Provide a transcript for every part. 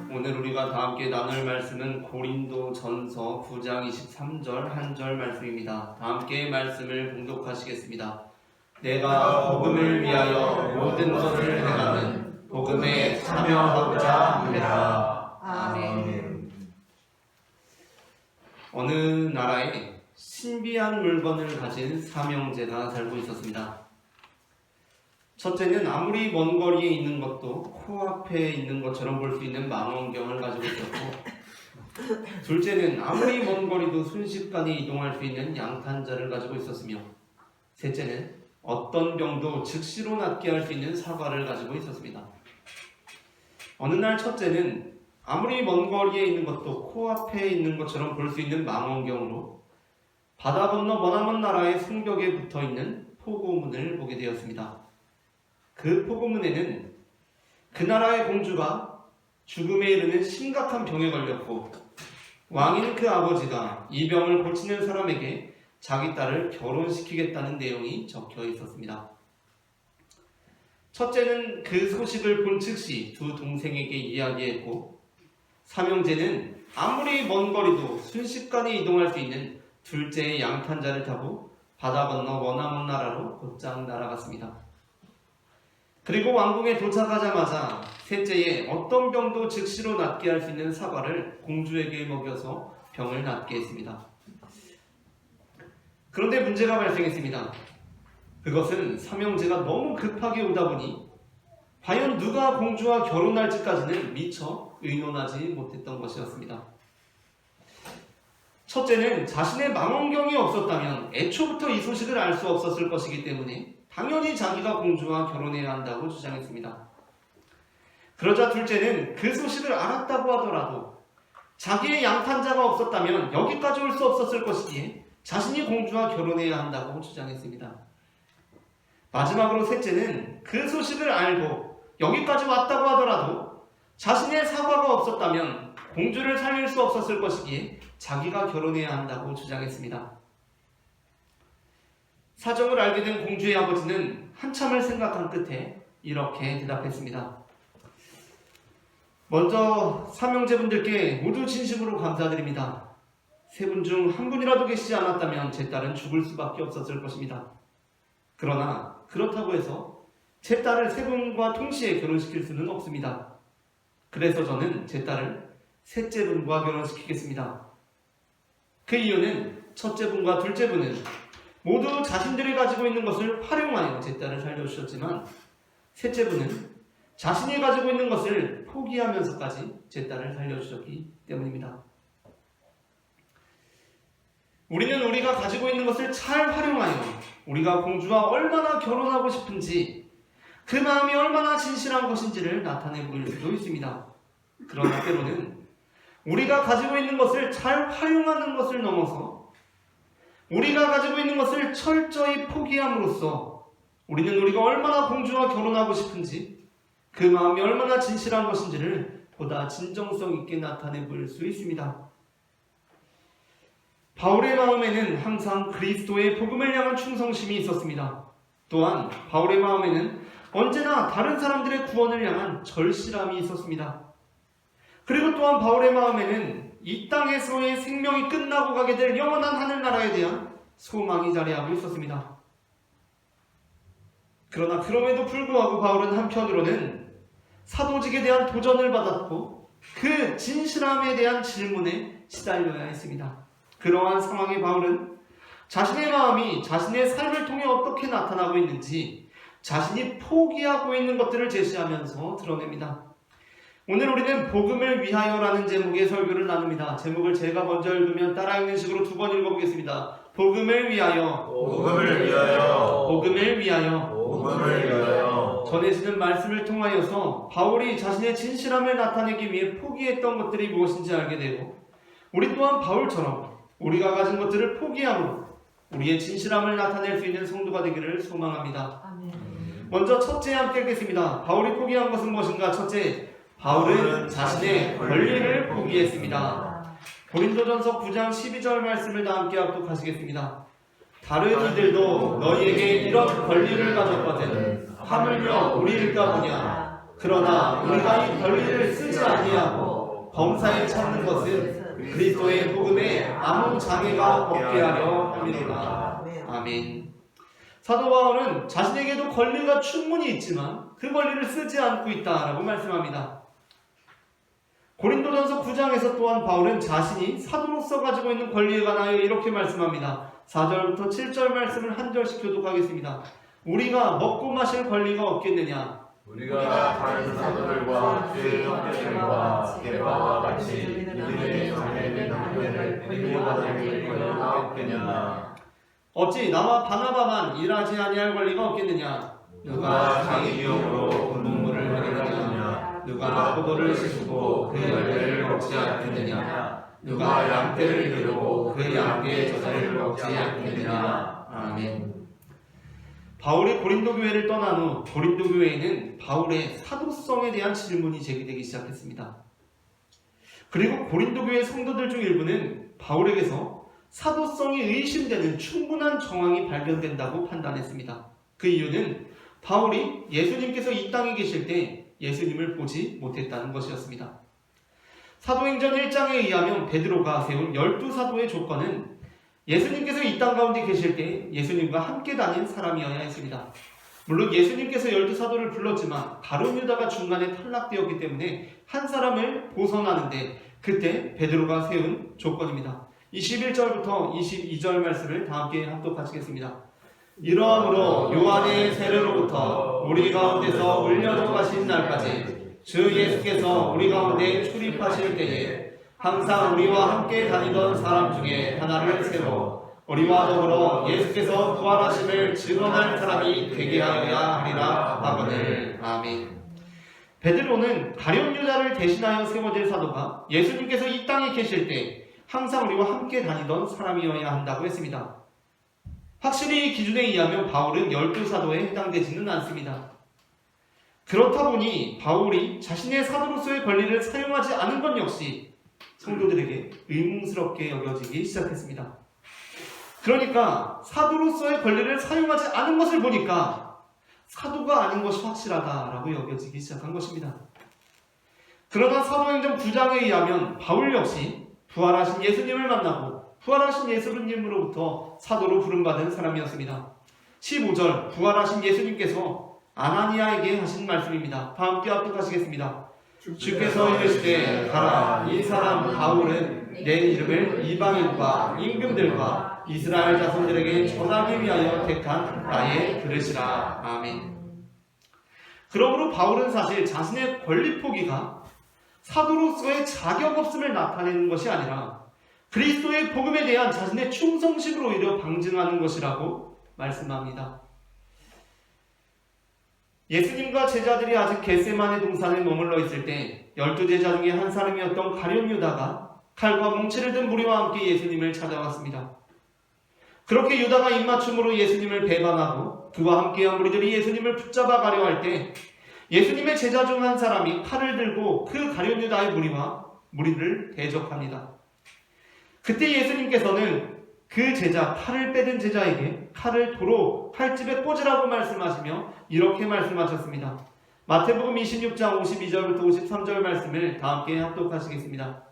오늘 우리가 다 함께 나눌 말씀은 고린도전서 9장 23절 한 절 말씀입니다. 다 함께 말씀을 봉독하시겠습니다. 내가 복음을 위하여 모든 것을 행하는 복음에 참여하고자 합니다. 아멘. 어느 나라에 신비한 물건을 가진 삼형제가 살고 있었습니다. 첫째는 아무리 먼 거리에 있는 것도 코앞에 있는 것처럼 볼 수 있는 망원경을 가지고 있었고, 둘째는 아무리 먼 거리도 순식간에 이동할 수 있는 양탄자를 가지고 있었으며, 셋째는 어떤 병도 즉시로 낫게 할 수 있는 사과를 가지고 있었습니다. 어느 날 첫째는 아무리 먼 거리에 있는 것도 코앞에 있는 것처럼 볼 수 있는 망원경으로 바다 건너 머나먼 나라의 성벽에 붙어있는 포고문을 보게 되었습니다. 그 포고문에는 그 나라의 공주가 죽음에 이르는 심각한 병에 걸렸고, 왕인 그 아버지가 이 병을 고치는 사람에게 자기 딸을 결혼시키겠다는 내용이 적혀 있었습니다. 첫째는 그 소식을 본 즉시 두 동생에게 이야기했고, 삼형제는 아무리 먼 거리도 순식간에 이동할 수 있는 둘째의 양탄자를 타고 바다 건너 머나먼 나라로 곧장 날아갔습니다. 그리고 왕궁에 도착하자마자 셋째의 어떤 병도 즉시로 낫게 할 수 있는 사과를 공주에게 먹여서 병을 낫게 했습니다. 그런데 문제가 발생했습니다. 그것은 삼형제가 너무 급하게 오다 보니 과연 누가 공주와 결혼할지까지는 미처 의논하지 못했던 것이었습니다. 첫째는 자신의 망원경이 없었다면 애초부터 이 소식을 알 수 없었을 것이기 때문에 당연히 자기가 공주와 결혼해야 한다고 주장했습니다. 그러자 둘째는 그 소식을 알았다고 하더라도 자기의 양탄자가 없었다면 여기까지 올 수 없었을 것이기에 자신이 공주와 결혼해야 한다고 주장했습니다. 마지막으로 셋째는 그 소식을 알고 여기까지 왔다고 하더라도 자신의 사과가 없었다면 공주를 살릴 수 없었을 것이기에 자기가 결혼해야 한다고 주장했습니다. 사정을 알게 된 공주의 아버지는 한참을 생각한 끝에 이렇게 대답했습니다. 먼저 삼형제분들께 모두 진심으로 감사드립니다. 세 분 중 한 분이라도 계시지 않았다면 제 딸은 죽을 수밖에 없었을 것입니다. 그러나 그렇다고 해서 제 딸을 세 분과 동시에 결혼시킬 수는 없습니다. 그래서 저는 제 딸을 셋째 분과 결혼시키겠습니다. 그 이유는 첫째 분과 둘째 분은 모두 자신들이 가지고 있는 것을 활용하여 제 딸을 살려주셨지만, 셋째 분은 자신이 가지고 있는 것을 포기하면서까지 제 딸을 살려주셨기 때문입니다. 우리는 우리가 가지고 있는 것을 잘 활용하여 우리가 공주와 얼마나 결혼하고 싶은지, 그 마음이 얼마나 진실한 것인지를 나타내 보일 수도 있습니다. 그러나 때로는 우리가 가지고 있는 것을 잘 활용하는 것을 넘어서 우리가 가지고 있는 것을 철저히 포기함으로써 우리는 우리가 얼마나 공주와 결혼하고 싶은지, 그 마음이 얼마나 진실한 것인지를 보다 진정성 있게 나타내 볼 수 있습니다. 바울의 마음에는 항상 그리스도의 복음을 향한 충성심이 있었습니다. 또한 바울의 마음에는 언제나 다른 사람들의 구원을 향한 절실함이 있었습니다. 그리고 또한 바울의 마음에는 이 땅에서의 생명이 끝나고 가게 될 영원한 하늘나라에 대한 소망이 자리하고 있었습니다. 그러나 그럼에도 불구하고 바울은 한편으로는 사도직에 대한 도전을 받았고 그 진실함에 대한 질문에 시달려야 했습니다. 그러한 상황의 바울은 자신의 마음이 자신의 삶을 통해 어떻게 나타나고 있는지 자신이 포기하고 있는 것들을 제시하면서 드러냅니다. 오늘 우리는 복음을 위하여라는 제목의 설교를 나눕니다. 제목을 제가 먼저 읽으면 따라 읽는 식으로 두 번 읽어보겠습니다. 복음을 위하여, 복음을 위하여, 복음을 위하여, 복음을 위하여. 전해지는 말씀을 통하여서 바울이 자신의 진실함을 나타내기 위해 포기했던 것들이 무엇인지 알게 되고, 우리 또한 바울처럼 우리가 가진 것들을 포기함으로 우리의 진실함을 나타낼 수 있는 성도가 되기를 소망합니다. 아멘. 먼저 첫째 함께 읽겠습니다. 바울이 포기한 것은 무엇인가? 첫째, 바울은 자신의 권리를 포기했습니다. 고린도전서 9장 12절 말씀을 다 함께 합독하시겠습니다. 다른 이들도 너희에게 이런 권리를 가졌거든 하물며 우리일까 보냐. 그러나 우리가 이 권리를 쓰지 아니하고 범사에 찾는 것은 그리스도의 복음에 아무 장애가 없게 하려 함이로라. 아멘. 사도 바울은 자신에게도 권리가 충분히 있지만 그 권리를 쓰지 않고 있다라고 말씀합니다. 고린도전서 9장에서 또한 바울은 자신이 사도로서 가지고 있는 권리에 관하여 이렇게 말씀합니다. 4절부터 7절 말씀을 한 절씩 교독하겠습니다. 우리가 먹고 마실 권리가 없겠느냐? 우리가 다른 사도들과 주의 형제들과 게바와 같이 이들의 장애된 형제를 배교받을 권리가 없겠느냐? 어찌 나와 바나바만 일하지 아니할 권리가 없겠느냐? 누가 자기 비용으로 분문물을 해결하느냐? 누가 포도를 씻고 그 열매를 먹지 않겠느냐? 누가 양떼를 기르고 그 양떼의 젖을 먹지 않겠느냐? 아멘. 바울이 고린도 교회를 떠난 후 고린도 교회에는 바울의 사도성에 대한 질문이 제기되기 시작했습니다. 그리고 고린도 교회 성도들 중 일부는 바울에게서 사도성이 의심되는 충분한 정황이 발견된다고 판단했습니다. 그 이유는 바울이 예수님께서 이 땅에 계실 때 예수님을 보지 못했다는 것이었습니다. 사도행전 1장에 의하면 베드로가 세운 12사도의 조건은 예수님께서 이 땅 가운데 계실 때 예수님과 함께 다닌 사람이어야 했습니다. 물론 예수님께서 12사도를 불렀지만 가룟 유다가 중간에 탈락되었기 때문에 한 사람을 보선하는데 그때 베드로가 세운 조건입니다. 21절부터 22절 말씀을 다 함께 합독하시겠습니다. 이러함으로 요한의 세례로부터 우리 가운데서 울려 가신 날까지 주 예수께서 우리 가운데 출입하실 때에 항상 우리와 함께 다니던 사람 중에 하나를 세워 우리와 더불어 예수께서 부활하심을 증언할 사람이 되게 하여야 하리라 하거늘. 아멘. 베드로는 가룟 유다를 대신하여 세워질 사도가 예수님께서 이 땅에 계실 때 항상 우리와 함께 다니던 사람이어야 한다고 했습니다. 확실히 이 기준에 의하면 바울은 12사도에 해당되지는 않습니다. 그렇다 보니 바울이 자신의 사도로서의 권리를 사용하지 않은 것 역시 성도들에게 의문스럽게 여겨지기 시작했습니다. 그러니까 사도로서의 권리를 사용하지 않은 것을 보니까 사도가 아닌 것이 확실하다라고 여겨지기 시작한 것입니다. 그러나 사도행전 9장에 의하면 바울 역시 부활하신 예수님을 만나고 부활하신 예수님으로부터 사도로 부름받은 사람이었습니다. 15절 부활하신 예수님께서 아나니아에게 하신 말씀입니다. 다 함께 합독하시겠습니다. 주께서 이르시되 가라, 이 사람 바울은 내 이름을 이방인과 임금들과 이스라엘 자손들에게 전하기 위하여 택한 나의 그릇이라. 아멘. 그러므로 바울은 사실 자신의 권리 포기가 사도로서의 자격 없음을 나타내는 것이 아니라 그리스도의 복음에 대한 자신의 충성심을 오히려 방증하는 것이라고 말씀합니다. 예수님과 제자들이 아직 겟세마네 동산에 머물러 있을 때 12제자 중에 한 사람이었던 가룟 유다가 칼과 뭉치를 든 무리와 함께 예수님을 찾아왔습니다. 그렇게 유다가 입맞춤으로 예수님을 배반하고 그와 함께한 무리들이 예수님을 붙잡아 가려 할 때 예수님의 제자 중 한 사람이 칼을 들고 그 가룟 유다의 무리를 대적합니다. 그때 예수님께서는 그 제자, 칼을 빼든 제자에게 칼을 도로 칼집에 꽂으라고 말씀하시며 이렇게 말씀하셨습니다. 마태복음 26장 52절부터 53절 말씀을 다 함께 합독하시겠습니다.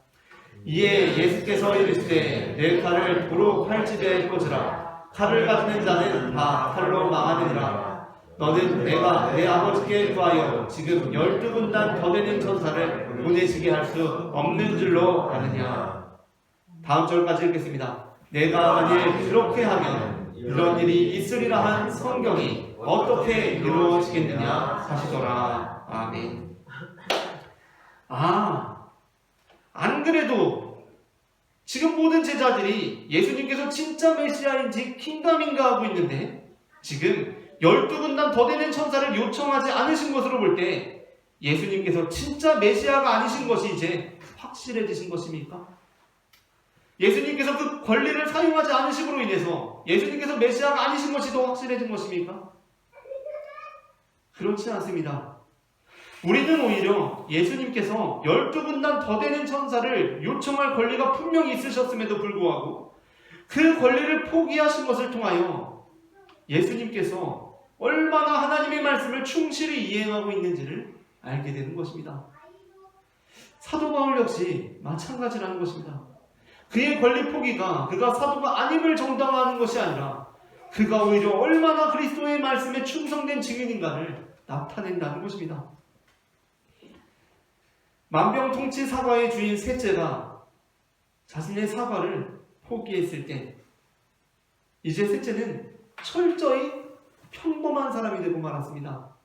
이에 예수께서 이르시되 내 칼을 도로 칼집에 꽂으라. 칼을 가지는 자는 다 칼로 망하느니라. 너는 내가 내 아버지께 구하여 지금 12군단 더 되는 천사를 보내시게 할 수 없는 줄로 아느냐. 다음 절까지 읽겠습니다. 내가 만일 그렇게 하면 이런 일이 있으리라 한 성경이 어떻게 이루어지겠느냐 하시더라. 아멘. 안 그래도 지금 모든 제자들이 예수님께서 진짜 메시아인지 킹감인가 하고 있는데 지금 12군단 더 되는 천사를 요청하지 않으신 것으로 볼 때 예수님께서 진짜 메시아가 아니신 것이 이제 확실해지신 것입니까? 예수님께서 그 권리를 사용하지 않으심으로 인해서 예수님께서 메시아가 아니신 것이 더 확실해진 것입니까? 그렇지 않습니다. 우리는 오히려 예수님께서 12군단 더 되는 천사를 요청할 권리가 분명히 있으셨음에도 불구하고 그 권리를 포기하신 것을 통하여 예수님께서 얼마나 하나님의 말씀을 충실히 이행하고 있는지를 알게 되는 것입니다. 사도 바울 역시 마찬가지라는 것입니다. 그의 권리 포기가 그가 사도가 아님을 정당화하는 것이 아니라 그가 오히려 얼마나 그리스도의 말씀에 충성된 증인인가를 나타낸다는 것입니다. 만병통치 사과의 주인 셋째가 자신의 사과를 포기했을 때 이제 셋째는 철저히 평범한 사람이 되고 말았습니다.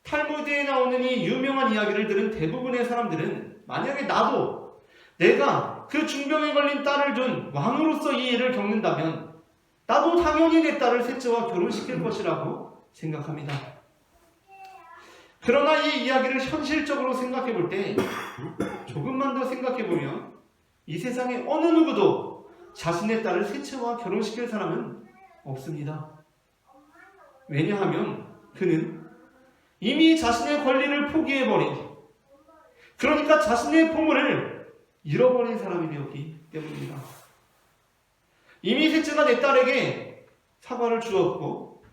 탈무드에 나오는 이 유명한 이야기를 들은 대부분의 사람들은 만약에 나도 내가 그 중병에 걸린 딸을 둔 왕으로서 이 일을 겪는다면 나도 당연히 내 딸을 셋째와 결혼시킬 것이라고 생각합니다. 그러나 이 이야기를 현실적으로 생각해 볼 때 조금만 더 생각해 보면 이 세상에 어느 누구도 자신의 딸을 셋째와 결혼시킬 사람은 없습니다. 왜냐하면 그는 이미 자신의 권리를 포기해버린, 그러니까 자신의 보물을 잃어버린 사람이 되었기 때문입니다. 이미 셋째가 내 딸에게 사과를 주었고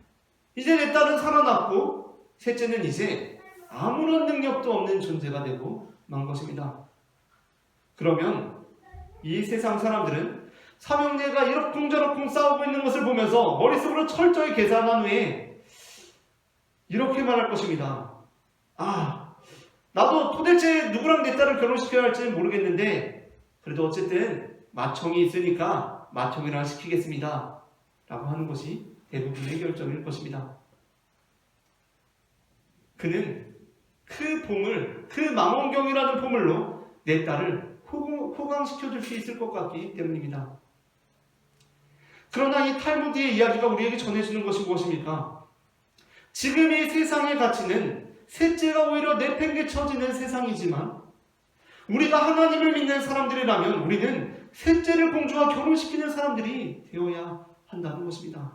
이제 내 딸은 살아났고 셋째는 이제 아무런 능력도 없는 존재가 되고 만 것입니다. 그러면 이 세상 사람들은 삼형제가 이러쿵저러쿵 싸우고 있는 것을 보면서 머릿속으로 철저히 계산한 후에 이렇게 말할 것입니다. 나도 도대체 누구랑 내 딸을 결혼시켜야 할지 모르겠는데 그래도 어쨌든 맏형이 있으니까 맏형이랑 시키겠습니다 라고 하는 것이 대부분의 결정일 것입니다. 그는 그 보물, 그 망원경이라는 보물로 내 딸을 호강시켜줄 수 있을 것 같기 때문입니다. 그러나 이 탈무드의 이야기가 우리에게 전해주는 것이 무엇입니까? 지금 이 세상의 가치는 셋째가 오히려 내팽개쳐지는 세상이지만 우리가 하나님을 믿는 사람들이라면 우리는 셋째를 공주와 결혼시키는 사람들이 되어야 한다는 것입니다.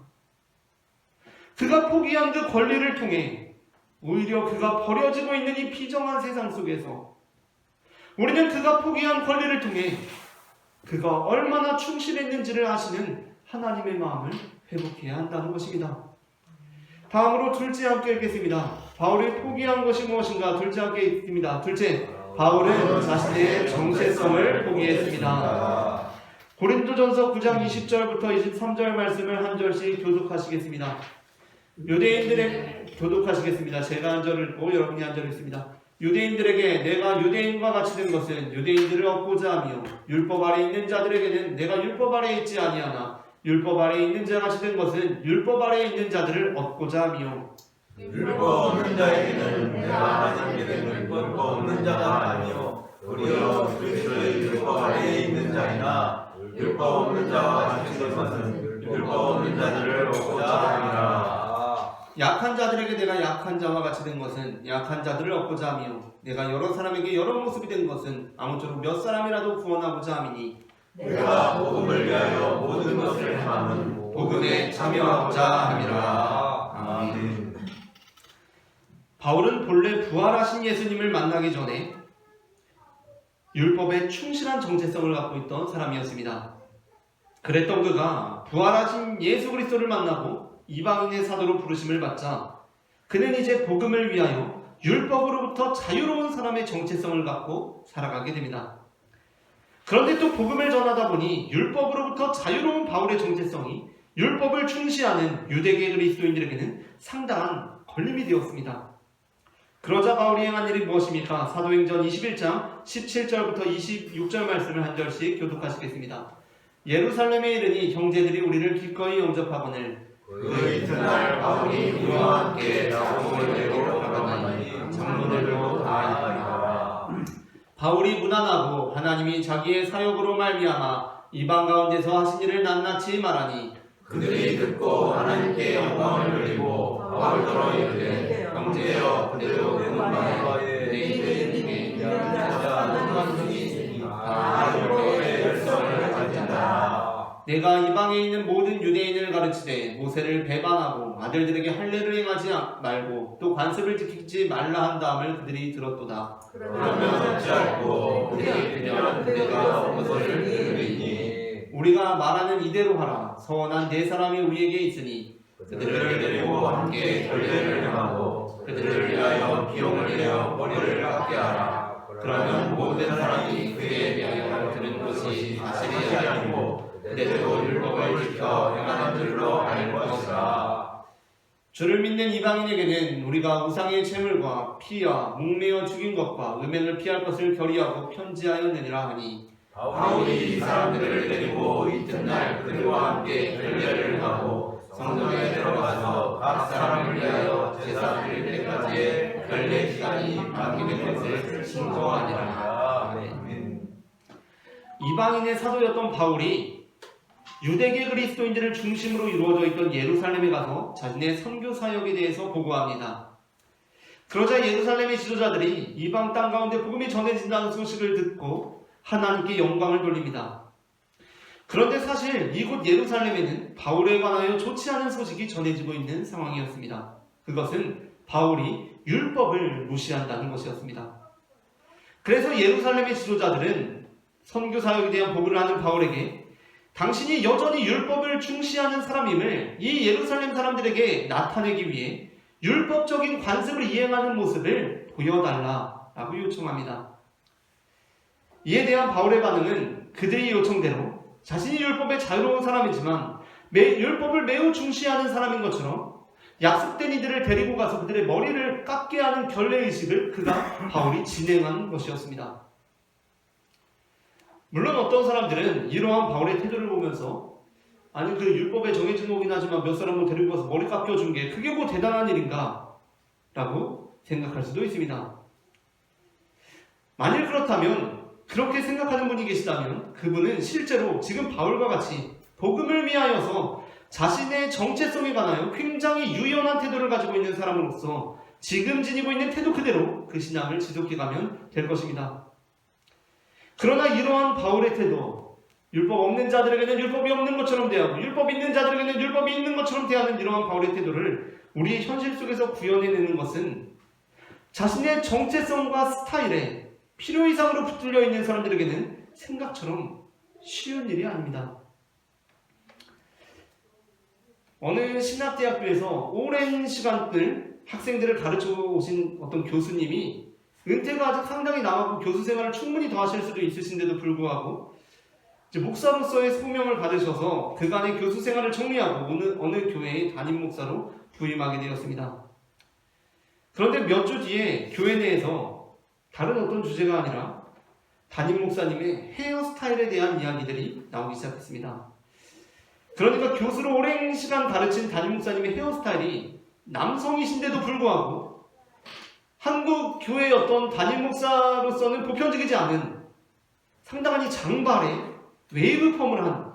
그가 포기한 그 권리를 통해 오히려 그가 버려지고 있는 이 비정한 세상 속에서 우리는 그가 포기한 권리를 통해 그가 얼마나 충실했는지를 아시는 하나님의 마음을 회복해야 한다는 것입니다. 다음으로 둘째 함께 읽겠습니다. 바울이 포기한 것이 무엇인가? 둘째 함께 읽습니다. 둘째, 바울은 자신의 정체성을 포기했습니다. 고린도전서 9장 20절부터 23절 말씀을 한 절씩 교독하시겠습니다. 교독하시겠습니다. 제가 한 절을 읽고 여러분이 한 절을 읽습니다. 유대인들에게 내가 유대인과 같이 된 것은 유대인들을 얻고자 하며 율법 아래 있는 자들에게는 내가 율법 아래 있지 아니하나 율법 아래 있는 자 같이 된 것은 율법 아래 있는 자들을 얻고자 하며 율법 없는 자에게는 내가 하나님께 된 율법 없는 자가 아니요 도리어 그리스도의 율법 아래에 있는 자이나 율법 없는 자와 같이 된 것은 율법 없는 자들을 얻고자 함이라. 약한 자들에게 내가 약한 자와 같이 된 것은 약한 자들을 얻고자 하며 내가 여러 사람에게 여러 모습이 된 것은 아무쪼록 몇 사람이라도 구원하고자 함이니 내가 복음을 위하여 모든 것을 행하는 복음에 참여하고자 함이라. 아멘. 바울은 본래 부활하신 예수님을 만나기 전에 율법에 충실한 정체성을 갖고 있던 사람이었습니다. 그랬던 그가 부활하신 예수 그리스도를 만나고 이방인의 사도로 부르심을 받자 그는 이제 복음을 위하여 율법으로부터 자유로운 사람의 정체성을 갖고 살아가게 됩니다. 그런데 또 복음을 전하다 보니 율법으로부터 자유로운 바울의 정체성이 율법을 충시하는 유대계 그리스도인들에게는 상당한 걸림이 되었습니다. 그러자 바울이 행한 일이 무엇입니까? 사도행전 21장 17절부터 26절 말씀을 한 절씩 교독하시겠습니다. 예루살렘에 이르니 형제들이 우리를 기꺼이 영접하거늘 그 이튿날 바울이 우리와 함께 야고보에게로 가더니 장로들도 다 있더라. 바울이 무난하고 하나님이 자기의 사역으로 말미암아 이방 가운데서 하신 일을 낱낱이 말하니 그들이 듣고 하나님께 영광을 돌리고 바울더러 이르되 형제여 그대로 누군가에 유대인들 중에 유대인자 누구만이 있으니 다 율법의 열성을 가진다. 내가 이방에 있는 모든 유대인을 가르치되 모세를 배반하고 아들들에게 할례를 행하지 말고 또 관습을 지키지 말라 한 다음을 그들이 들었도다. 그러면 어찌할꼬 그들이 그냥 그대가 온 것을 들으리니 우리가 말하는 이대로 하라. 서원한 네 사람이 우리에게 있으니 그들을 데리고 함께 결례를 행하고 그들을 위하여 비용을 내어 머리를 깎게 하라. 그러면 모든 사람이 그에 대하여 들은 것이 사실이 아니고 그대로 율법을 지켜 행하는 줄로 알 것이라. 주를 믿는 이방인에게는 우리가 우상의 제물과 피와 목매어 죽인 것과 음행을 피할 것을 결의하고 편지하였느니라 하니, 바울이 이 사람들을 데리고 이튿날 그들과 함께 결례를 하고 성전에 들어가서 각 사람을 위하여 제사 드릴 때까지의 결례 기간이 바뀌는 것을 신고하니라. 아멘. 이방인의 사도였던 바울이 유대계 그리스도인들을 중심으로 이루어져 있던 예루살렘에 가서 자신의 선교 사역에 대해서 보고합니다. 그러자 예루살렘의 지도자들이 이방 땅 가운데 복음이 전해진다는 소식을 듣고 하나님께 영광을 돌립니다. 그런데 사실 이곳 예루살렘에는 바울에 관하여 좋지 않은 소식이 전해지고 있는 상황이었습니다. 그것은 바울이 율법을 무시한다는 것이었습니다. 그래서 예루살렘의 지도자들은 선교 사역에 대한 보고를 하는 바울에게 당신이 여전히 율법을 중시하는 사람임을 이 예루살렘 사람들에게 나타내기 위해 율법적인 관습을 이행하는 모습을 보여달라라고 요청합니다. 이에 대한 바울의 반응은 그들의 요청대로 자신이 율법에 자유로운 사람이지만 율법을 매우 중시하는 사람인 것처럼 약속된 이들을 데리고 가서 그들의 머리를 깎게 하는 결례의식을 바울이 진행한 것이었습니다. 물론 어떤 사람들은 이러한 바울의 태도를 보면서 아니 그 율법에 정해진 거긴 하지만 몇 사람을 데리고 가서 머리 깎여준 게 그게 뭐 대단한 일인가? 라고 생각할 수도 있습니다. 만일 그렇다면 그렇게 생각하는 분이 계시다면 그분은 실제로 지금 바울과 같이 복음을 위하여서 자신의 정체성에 관하여 굉장히 유연한 태도를 가지고 있는 사람으로서 지금 지니고 있는 태도 그대로 그 신앙을 지속해가면 될 것입니다. 그러나 이러한 바울의 태도, 율법 없는 자들에게는 율법이 없는 것처럼 대하고 율법 있는 자들에게는 율법이 있는 것처럼 대하는 이러한 바울의 태도를 우리의 현실 속에서 구현해내는 것은 자신의 정체성과 스타일에 필요 이상으로 붙들려 있는 사람들에게는 생각처럼 쉬운 일이 아닙니다. 어느 신학대학교에서 오랜 시간들 학생들을 가르쳐 오신 어떤 교수님이 은퇴가 아직 상당히 남았고 교수 생활을 충분히 더 하실 수도 있으신데도 불구하고 이제 목사로서의 소명을 받으셔서 그간의 교수 생활을 정리하고 어느 교회의 담임 목사로 부임하게 되었습니다. 그런데 몇 주 뒤에 교회 내에서 다른 어떤 주제가 아니라 담임 목사님의 헤어스타일에 대한 이야기들이 나오기 시작했습니다. 그러니까 교수로 오랜 시간 가르친 담임 목사님의 헤어스타일이 남성이신데도 불구하고 한국 교회의 어떤 담임 목사로서는 보편적이지 않은 상당히 장발에 웨이브 펌을 한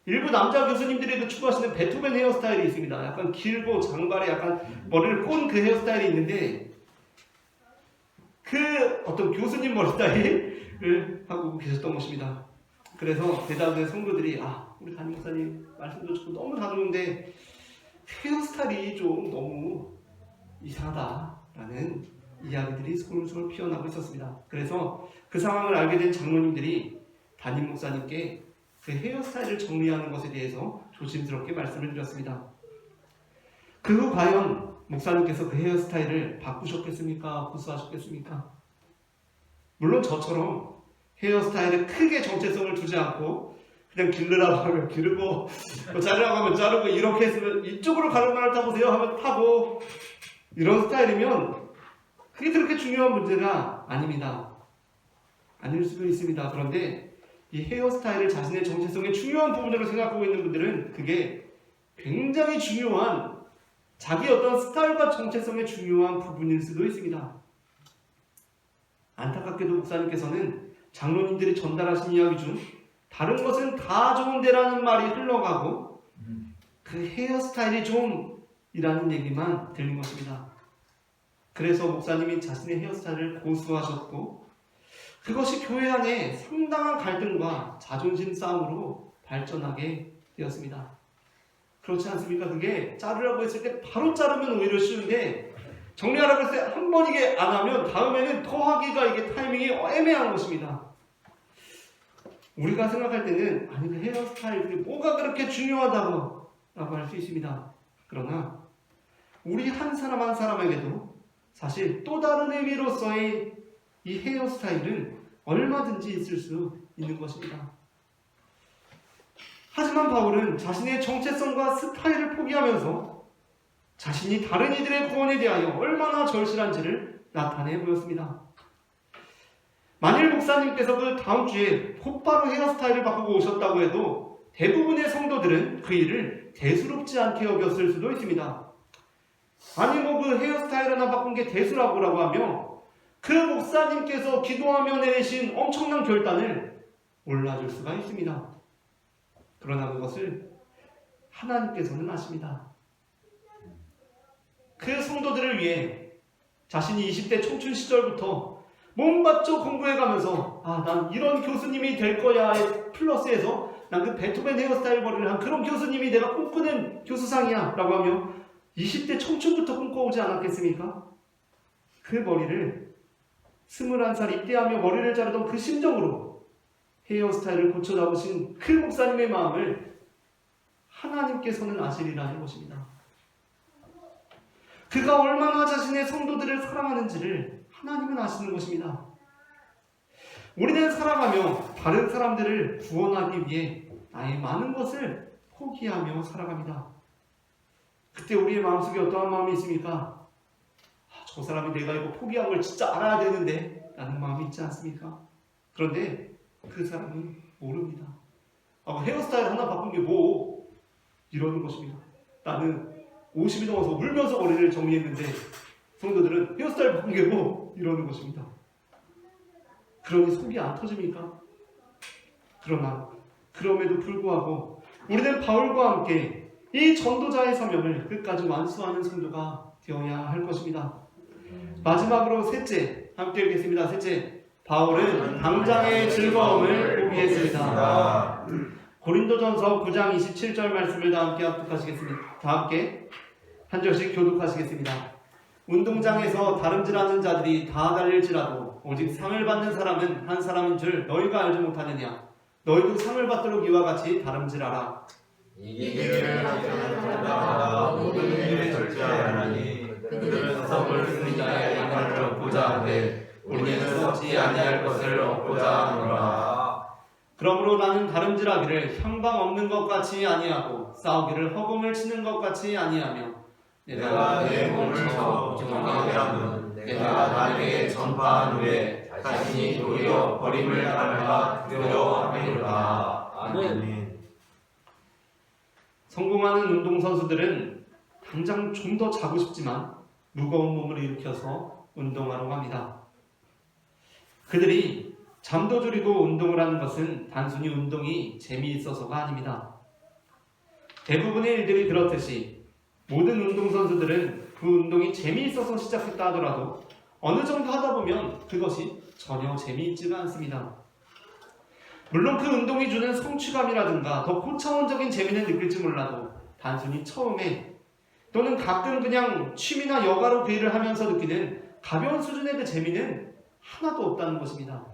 일부 남자 교수님들에도 추구하시는 베토벤 헤어스타일이 있습니다. 약간 길고 장발에 약간 머리를 꼰 그 헤어스타일이 있는데 그 어떤 교수님 머리 스타일을 하고 계셨던 것입니다. 그래서 대다수의 성도들이 우리 담임 목사님 말씀도 듣고 너무 다루는데 헤어스타일이 좀 너무 이상하다라는 이야기들이 소문소문 피어나고 있었습니다. 그래서 그 상황을 알게 된 장로님들이 담임 목사님께 그 헤어스타일을 정리하는 것에 대해서 조심스럽게 말씀을 드렸습니다. 그 후 과연 목사님께서 그 헤어스타일을 바꾸셨겠습니까? 고수하셨겠습니까? 물론 저처럼 헤어스타일에 크게 정체성을 두지 않고 그냥 기르라고 하면 기르고 자르라고 하면 자르고 이렇게 했으면 이쪽으로 가는 말을 타보세요 하면 타고 이런 스타일이면 그게 그렇게 중요한 문제가 아닙니다. 아닐 수도 있습니다. 그런데 이 헤어스타일을 자신의 정체성의 중요한 부분으로 생각하고 있는 분들은 그게 굉장히 중요한 자기 어떤 스타일과 정체성의 중요한 부분일 수도 있습니다. 안타깝게도 목사님께서는 장로님들이 전달하신 이야기 중 다른 것은 다 좋은데라는 말이 흘러가고 그 헤어스타일이 좀 이라는 얘기만 들린 것입니다. 그래서 목사님이 자신의 헤어스타일을 고수하셨고 그것이 교회 안에 상당한 갈등과 자존심 싸움으로 발전하게 되었습니다. 그렇지 않습니까? 그게 자르라고 했을 때 바로 자르면 오히려 쉬운데 정리하라고 했을 때 한 번 이게 안 하면 다음에는 더 하기가 이게 타이밍이 애매한 것입니다. 우리가 생각할 때는 아니 그 헤어스타일이 뭐가 그렇게 중요하다고 라고 할 수 있습니다. 그러나 우리 한 사람 한 사람에게도 사실 또 다른 의미로서의 이 헤어스타일은 얼마든지 있을 수 있는 것입니다. 하지만 바울은 자신의 정체성과 스타일을 포기하면서 자신이 다른 이들의 구원에 대하여 얼마나 절실한지를 나타내 보였습니다. 만일 목사님께서 그 다음 주에 곧바로 헤어스타일을 바꾸고 오셨다고 해도 대부분의 성도들은 그 일을 대수롭지 않게 여겼을 수도 있습니다. 아니 그 헤어스타일 하나 바꾼 게 대수라고 하며 그 목사님께서 기도하며 내신 엄청난 결단을 몰라줄 수가 있습니다. 그러나 그것을 하나님께서는 아십니다. 그 성도들을 위해 자신이 20대 청춘 시절부터 몸바쳐 공부해가면서 난 이런 교수님이 될 거야의 플러스에서 난 그 베토벤 헤어스타일 머리를 한 그런 교수님이 내가 꿈꾸는 교수상이야 라고 하며 20대 청춘부터 꿈꿔오지 않았겠습니까? 그 머리를 21살 입대하며 머리를 자르던 그 심정으로 헤어스타일을 고쳐 나오신 그 목사님의 마음을 하나님께서는 아시리라는 것입니다. 그가 얼마나 자신의 성도들을 사랑하는지를 하나님은 아시는 것입니다. 우리는 살아가며 다른 사람들을 구원하기 위해 나의 많은 것을 포기하며 살아갑니다. 그때 우리의 마음속에 어떠한 마음이 있습니까? 저 사람이 내가 이거 포기한 걸 진짜 알아야 되는데 라는 마음이 있지 않습니까? 그런데 그 사람은 모릅니다. 헤어스타일 하나 바꾼 게 뭐? 이러는 것입니다. 나는 50이 넘어서 울면서 머리를 정리했는데 성도들은 헤어스타일 바꾼 게 뭐? 이러는 것입니다. 그러니 속이 안 터집니까? 그러나 그럼에도 불구하고 우리는 바울과 함께 이 전도자의 사명을 끝까지 완수하는 성도가 되어야 할 것입니다. 마지막으로 셋째, 함께 읽겠습니다. 셋째, 바울은 당장의 즐거움을 포기했습니다. 고린도전서 9장 27절 말씀을 다 함께 합독하시겠습니다. 다 함께 한 절씩 교독하시겠습니다. 운동장에서 다름질하는 자들이 다 달릴지라도 오직 상을 받는 사람은 한 사람인 줄 너희가 알지 못하느냐? 너희도 상을 받도록 이와 같이 다름질하라. 이기기를 하는 자마다 모든 일에 절제하나니 그들은 성을 쓰는 자의 양을 얻고자 하되 우리는 썩지 아니할 것을 얻고자 하노라. 그러므로 나는 다름질하기를 향방 없는 것 같이 아니하고 싸우기를 허공을 치는 것 같이 아니하며 내가 내 몸을 쳐 정하게 하면 내가 남에게 전파한 후에 자신이 도리어 버림을 당할까 두려워함이로다. 아멘. 성공하는 운동선수들은 당장 좀 더 자고 싶지만 무거운 몸을 일으켜서 운동하러 갑니다. 그들이 잠도 줄이고 운동을 하는 것은 단순히 운동이 재미있어서가 아닙니다. 대부분의 일들이 그렇듯이 모든 운동선수들은 그 운동이 재미있어서 시작했다 하더라도 어느 정도 하다 보면 그것이 전혀 재미있지가 않습니다. 물론 그 운동이 주는 성취감이라든가 더 고차원적인 재미는 느낄지 몰라도 단순히 처음에 또는 가끔 그냥 취미나 여가로 그 일을 하면서 느끼는 가벼운 수준의 그 재미는 하나도 없다는 것입니다.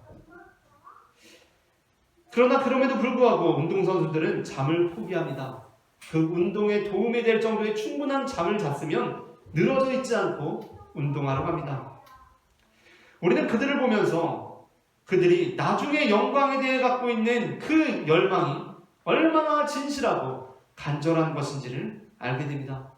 그러나 그럼에도 불구하고 운동선수들은 잠을 포기합니다. 그 운동에 도움이 될 정도의 충분한 잠을 잤으면 늘어져 있지 않고 운동하러 갑니다. 우리는 그들을 보면서 그들이 나중에 영광에 대해 갖고 있는 그 열망이 얼마나 진실하고 간절한 것인지를 알게 됩니다.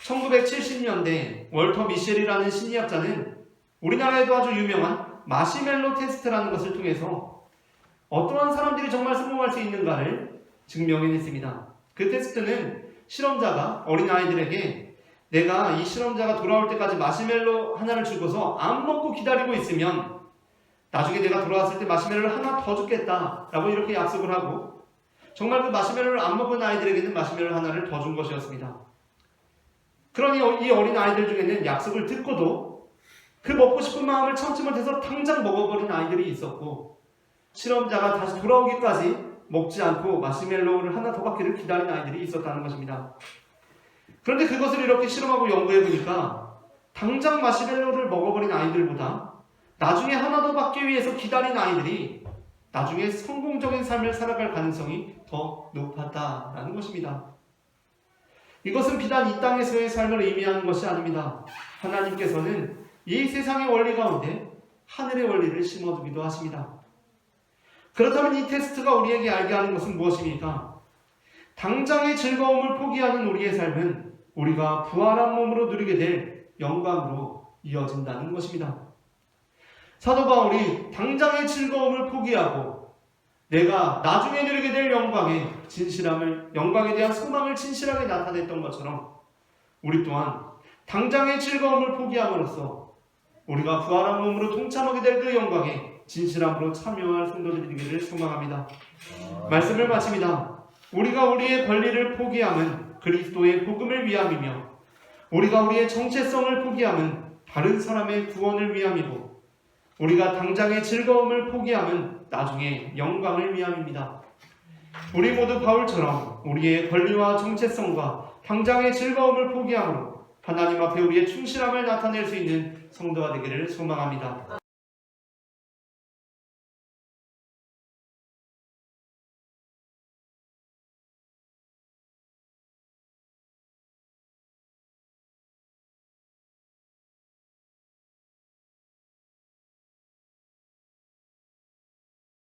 1970년대 월터 미셸이라는 심리학자는 우리나라에도 아주 유명한 마시멜로 테스트라는 것을 통해서 어떠한 사람들이 정말 성공할 수 있는가를 증명해냈습니다. 그 테스트는 실험자가 어린아이들에게 내가 이 실험자가 돌아올 때까지 마시멜로 하나를 주고서 안 먹고 기다리고 있으면 나중에 내가 돌아왔을 때 마시멜로를 하나 더 주겠다 라고 이렇게 약속을 하고 정말 그 마시멜로를 안 먹은 아이들에게는 마시멜로 하나를 더 준 것이었습니다. 그러니 이 어린 아이들 중에는 약속을 듣고도 그 먹고 싶은 마음을 참지 못해서 당장 먹어버린 아이들이 있었고 실험자가 다시 돌아오기까지 먹지 않고 마시멜로우를 하나 더 받기를 기다린 아이들이 있었다는 것입니다. 그런데 그것을 이렇게 실험하고 연구해보니까 당장 마시멜로우를 먹어버린 아이들보다 나중에 하나 더 받기 위해서 기다린 아이들이 나중에 성공적인 삶을 살아갈 가능성이 더 높았다라는 것입니다. 이것은 비단 이 땅에서의 삶을 의미하는 것이 아닙니다. 하나님께서는 이 세상의 원리 가운데 하늘의 원리를 심어두기도 하십니다. 그렇다면 이 테스트가 우리에게 알게 하는 것은 무엇입니까? 당장의 즐거움을 포기하는 우리의 삶은 우리가 부활한 몸으로 누리게 될 영광으로 이어진다는 것입니다. 사도 바울이 당장의 즐거움을 포기하고 내가 나중에 누리게 될 영광에 대한 소망을 진실하게 나타냈던 것처럼 우리 또한 당장의 즐거움을 포기함으로써 우리가 부활한 몸으로 동참하게 될 그 영광에 진실함으로 참여할 성도들이 되기를 소망합니다. 말씀을 마칩니다. 우리가 우리의 권리를 포기함은 그리스도의 복음을 위함이며 우리가 우리의 정체성을 포기함은 다른 사람의 구원을 위함이고 우리가 당장의 즐거움을 포기함은 나중에 영광을 위함입니다. 우리 모두 바울처럼 우리의 권리와 정체성과 당장의 즐거움을 포기함으로 하나님 앞에 우리의 충실함을 나타낼 수 있는 성도가 되기를 소망합니다.